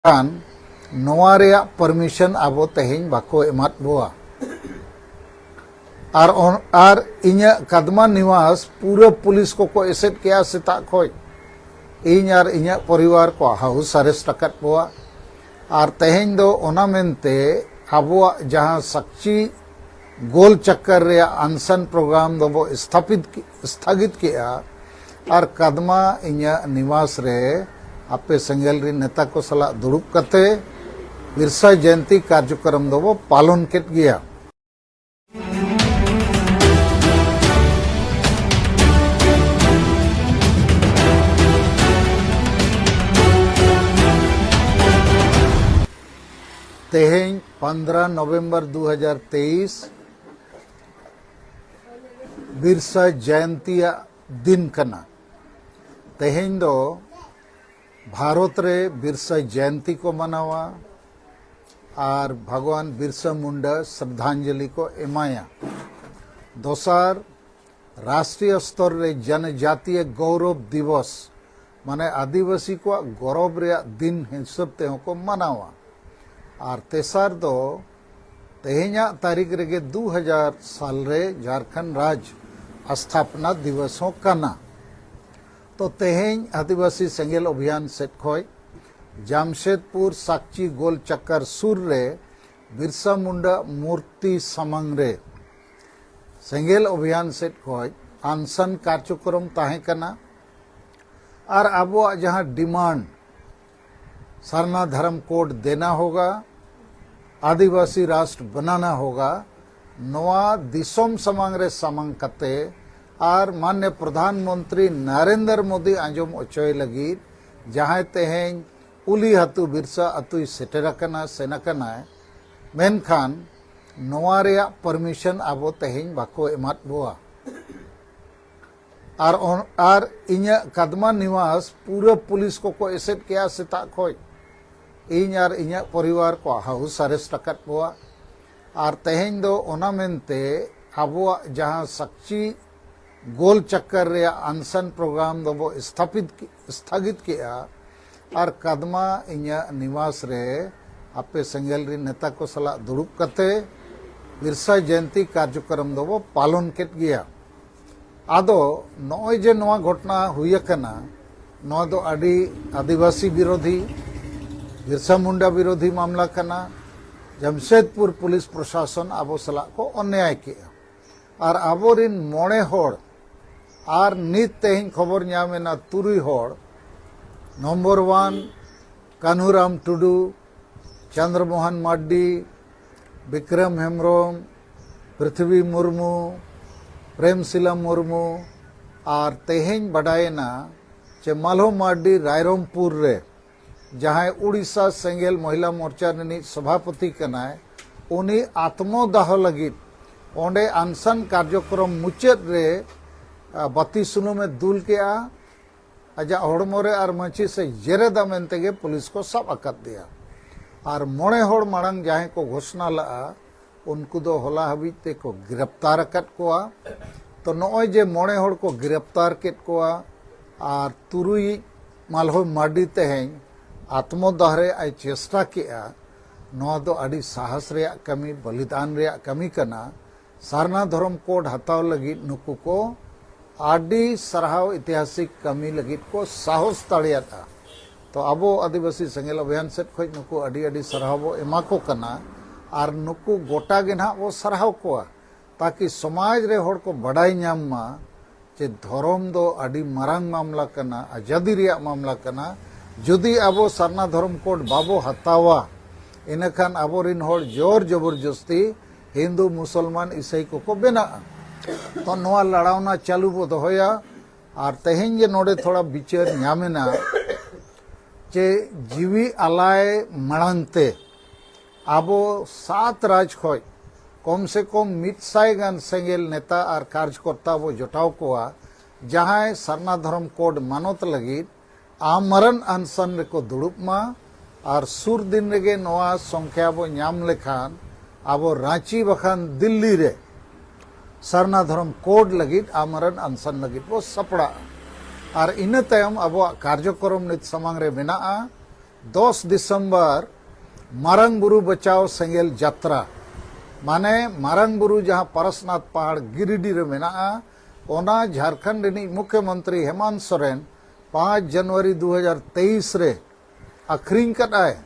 kan noa reyak permission abo teheng bako emat boa ar inya kadman niwas pura pulis ko eset kya setak khoj inyar inya poriwar ko house arrest rakat boa ar teheng do ona mente abo jahan sakchi गोल चक्कर रे अनशन programme दो वो स्थगित किया और कदमा इन्या निवास रे आपे संगेल री नेता को सला दुरुप कते बिरसा जयंती कार्यक्रम दो वो पालन केट गया तेहें 15 नवंबर 2023 बिरसा जयंती दिन कना तेहें दो भारत रे बिरसा जयंती को मनावा और भगवान बिरसा मुंडा श्रद्धांजलि को एमाया दोसार राष्ट्रीय स्तर रे जनजातीय गौरव दिवस माने आदिवासी को गौरव रे दिन हिसाब ते को मनावा और तेसार दो तेहें तारीख रेगे 2000 साल रे झारखंड राज्य स्थापना दिवसों कना तो तेहें आदिवासी सेंगेल अभियान सेट खोय जामशेदपुर साक्षी गोल चक्कर सुर रे बिरसा मुंडा मूर्ति समंग रे सेंगेल अभियान सेट खोय अनशन कार्यक्रम ताहे कना और अब जहाँ डिमांड सरना धर्म कोड देना होगा आदिवासी राष्ट्र बनाना होगा नवा दिसोम समांग रे समांग कते और मान्य प्रधानमंत्री नरेंद्र मोदी आंजम अचोय लगी जहां तेहें उली हतु बिरसा अतुई सेटेरकना सेनकना मेनखान नवा रे परमिशन आबो तेहें बाको एमात बोआ और इन्या कदमा निवास पूरा पुलिस को एसेट किया सेता खोय इन और इन्या परिवार को हाउस अरेस्ट रकत बोआ और तेहें दो ओना मेनते आबो जहां साक्षी गोल चक्कर रे अनशन प्रोग्राम दो वो स्थगित किया और कदमा इन्या निवास रे आपे संगेल री नेता को सला दुरुप कते बिरसा जयंती कार्यक्रम दो वो पालन केट गया आदो नॉय जे नवा घटना हुई कना नवा दो अडी आदिवासी विरोधी बिरसा मुंडा विरोधी मामला कना जमशेदपुर पुलिस प्रशासन आबो सला को अन्याय किया और आबोरिन मोड़े होड़ और नित तेहिं खबर नामेना तुरुई होड़ नंबर 1 कान्हूराम टुडू चंद्रमोहन माड्डी विक्रम हेम्ब्रम पृथ्वी मुर्मू प्रेमशिला मुर्मू और तेहें बडायना चे माल्हो माड्डी रायरमपुर रे जहां उड़ीसा सेंगेल महिला मोर्चा रिनी सभापति कनाय उनी आत्मदाह लगी ओंडे अनशन कार्यक्रम मुचाद रे बत्ती सुनु में दुल के आजा हड़मोरे और मची से जेरेदा मेनते पुलिस को सब अकद दिया और मोड़े होड़ मांग जहां को घोषणा लगा उनको दो होला हबीते को गिरफ्तार कट कोआ तो नॉय जे मोड़े होड़ को गिरफ्तार केट कोआ और तुरुई माल्हो माडी तेहें आत्मदाह रे आई चेष्टा किया नवा दो अड़ी साहस रे कमी बलिदान रे कमी कना सारना धर्म कोड हताव लगी नुकु को आडी सरहाव ऐतिहासिक कमी लगी को साहस ताड़िया था तो अबो आदिवासी संगेल अभियान सेट खोज नुकु अड़ी अड़ी सरहाव एमा को कना और नुकु गोटा गे ना वो सरहाव को ताकि समाज रे होड़ को बड़ाई नाम मा जे धर्म दो अड़ी मारांग मामला कना आजादी रे मामला कना जुदी अबो सरना धर्म कोड बाबो हतावा इनखान आबोरिन होड़ जोर जबरदस्ती हिंदू मुसलमान ईसाई को बेना तो नवा लड़ावना चालू बो दोया और तेहें जे नोडे थोड़ा विचार नामेना जे जीवी आलाय मांगते आबो 7 राज खोज कम से कम 100 गान सेंगेल नेता और कार्यकर्ता वो जोटाव कोआ जहां सरना धर्म कोड मानत लगी आमरण अनशन रेको दुड़ुप मा और सुर दिन रेगे नवा संख्या बो नाम लेखान आबो रांची बखान दिल्ली रे सरना धर्म कोड लगी आमरण अनशन लगी वो सपड़ा और इन तयम अब कार्यक्रम नित समांग रे मेना 10 दिसंबर मारंग बुरु बचाओ सेंगेल यात्रा माने मारंग बुरु जहां परसनाथ पहाड़ गिरिडीह रे मेना ओना झारखंड रिनी मुख्यमंत्री हेमंत सोरेन 5 जनवरी 2023 रे अखरिंग कदाय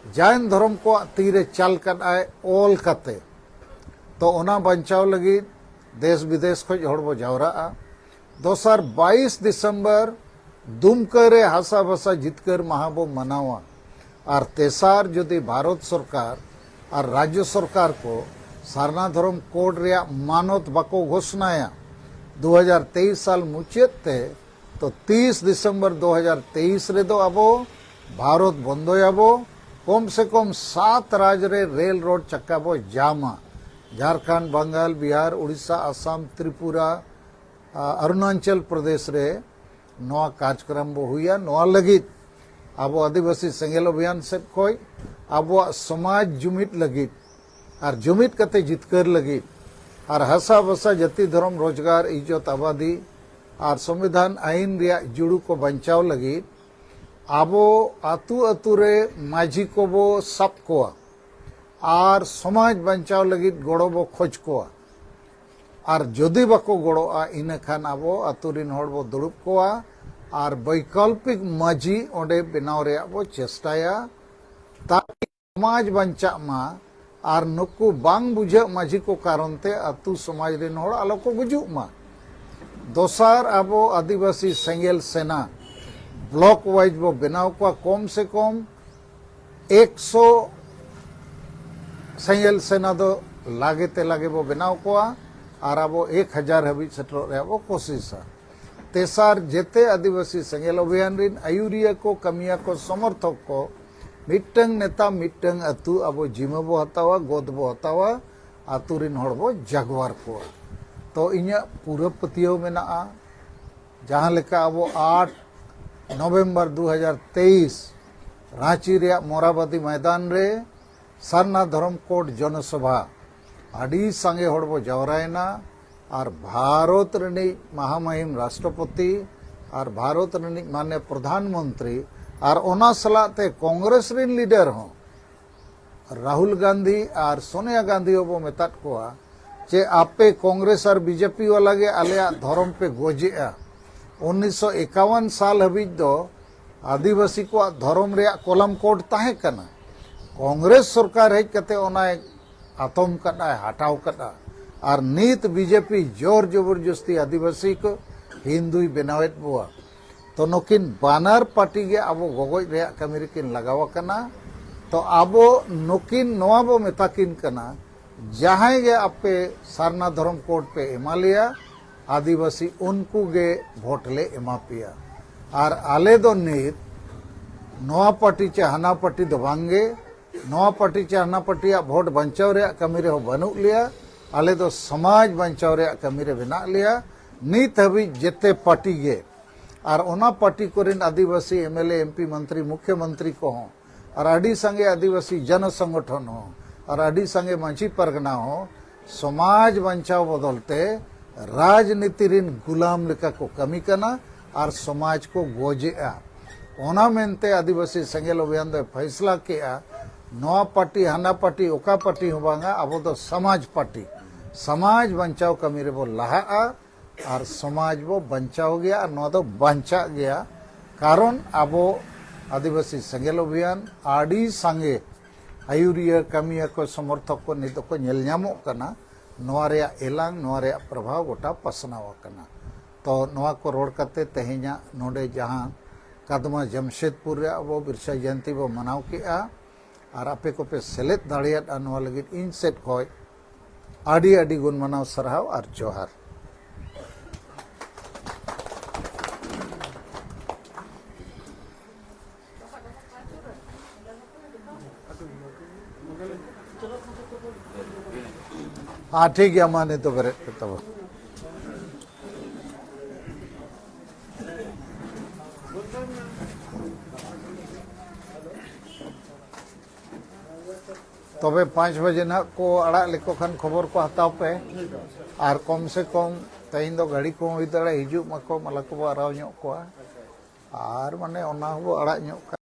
जैन धर्म को तीरे चल कदाय ओल कते तो ओना बचाव लगी देश विदेश को हड़बो जावरा दोसर 22 दिसंबर दुमकरे हासा भाषा जितकर महाबो मनावा और तेसार जदि भारत सरकार और राज्य सरकार को सारना धर्म कोड रे मानत बाको घोषणाया 2023 साल मुचाद ते तो 30 दिसंबर 2023 रे दो अबो भारत बंदोयाबो कम से कम 7 राज्य रे रेल रोड चक्काबो जामा झारखंड बंगाल बिहार उड़ीसा आसाम त्रिपुरा अरुणाचल प्रदेश रे नवा कार्यक्रम बो हुआ नवा लगित अब आदिवासी सेंगेल अभियान से कोई अब समाज जुमित लगित और जुमित कते जितकर लगित और हसा बसा जाति धर्म रोजगार इज्जत आबादी और संविधान आईन रिया जुड़ू को बचाव लगित अब आतु आतु रे माझी को बो सब को और समाज बचाव लगित गड़ो बो खोज को और जदि बाको गड़ोआ इन खान अब आतुरीन हड़ बो दुड़ुब को और वैकल्पिक माझी ओंडे बनाव रे बो चेष्टाया ताकि समाज बंचा मा और नुकु बांग बुझे माझी को कारण ते अतु समाज रिन हड़ आलो को गुजुग मा दोसार अब आदिवासी सेंगेल सेना ब्लॉक वाइज बो बनाव को कम से कम 100 सेंगेल सेना दो लागे ते लागे बो बनाव को और अब 1000 हबी सेटल रे बो कोशिश तेसार जेते आदिवासी सेंगेल अभियान रिन आयुरिया को कमिया को समर्थक को मिटंग नेता मिटंग अतु अब जिम्मा बो हतावा गोद बो हतावा अतु रिन हड़ बो जागवार को तो इन्या पूरा पतियो मेना जहां लेका अब 8 नवंबर 2023 रांची रे मोराबादी मैदान रे सारना धर्म कोड जनसभा आड़ी संगे हड़ बो जावरायना और भारत रनी महामहिम राष्ट्रपति और भारत रनी माननीय प्रधानमंत्री और ओना सलाते कांग्रेस रिन लीडर हो राहुल गांधी और सोनिया गांधी बो मेतात को जे आपे कांग्रेस और बीजेपी वाला गे आलिया धर्म पे गोजेआ 1951 साल हबी दो आदिवासी को धर्म रे कलम कोड ताहे कना कांग्रेस सरकार हेज कते ओना आतम कदा हटाव कदा और नीत बीजेपी जोर जबरदस्ती आदिवासी को हिंदुई बनावेत बुआ तो नकिन बानर पार्टी गे अब गगोज रे कमी रेकिन लगाव कना तो अब नकिन नवा बो मेताकिन कना जहां गे आपे सारना धर्म कोड पे एमालिया आदिवासी उनको गे वोट ले एमा पिया और आले दो नीत नवा पार्टी चे हना पार्टी दो बांगे नवा पार्टी चे हना पार्टी वोट बंचाव रे कमी रे बनू लिया आले दो समाज बंचाव रे कमी रे बना लिया नीत हबी जेते पार्टी गे और ओना पार्टी कोरिन आदिवासी एमएलए एमपी मंत्री मुख्यमंत्री को हो और आड़ी संगे आदिवासी जन संगठन हो और आड़ी संगे मंची परगना हो समाज बंचाव बदलते राजनीति रिन गुलाम लेका को कमी कना और समाज को गोजेआ ओना मेनते आदिवासी सेंगेल अभियान दो फैसला किया नवा पार्टी हाना पार्टी ओका पार्टी हो बांगा अब तो समाज बंचाव कमी रे बो लहा और समाज बो बंचाव गया और नवा दो बंचा गया कारण अब आदिवासी सेंगेल अभियान आड़ी संगे आयुरिया कमिया को समर्थक को नित को नेल ᱧᱟᱢᱚᱜ कना नवा रे एलांग नवा रे प्रभाव गोटा पसनाव कना तो नवा को रोड करते तेहेኛ नोडे जहां कदमा जमशेदपुर रे अब बिरसा जयंती बो मनाव केआ और आपे को पे सेलेद दाड़ियात नवा लगित इन सेट खय आड़ी आड़ी गुण मनाव सरहाव और जोहार हाँ ठीक है माने तो बरे तब तबे 5 बजे ना को अड़ा लेको खान खबर को हताव पे और कम से कम तेन दो गाड़ी को हुई दाड़ा हिजू मको मला को आराव ᱧᱚᱜ को और माने ओना हो अड़ा ᱧᱚᱜ